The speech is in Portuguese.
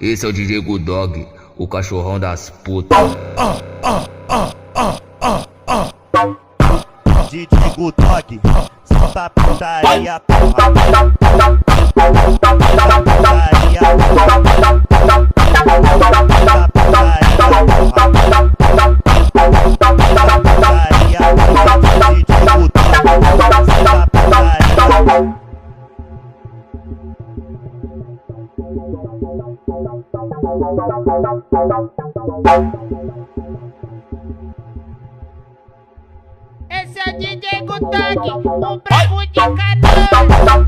Esse é o DJ Gudog, o cachorrão das putas. DJ Gudog, só pra putaria, porra. Esse é o DJ Gudog, o brabo de canão.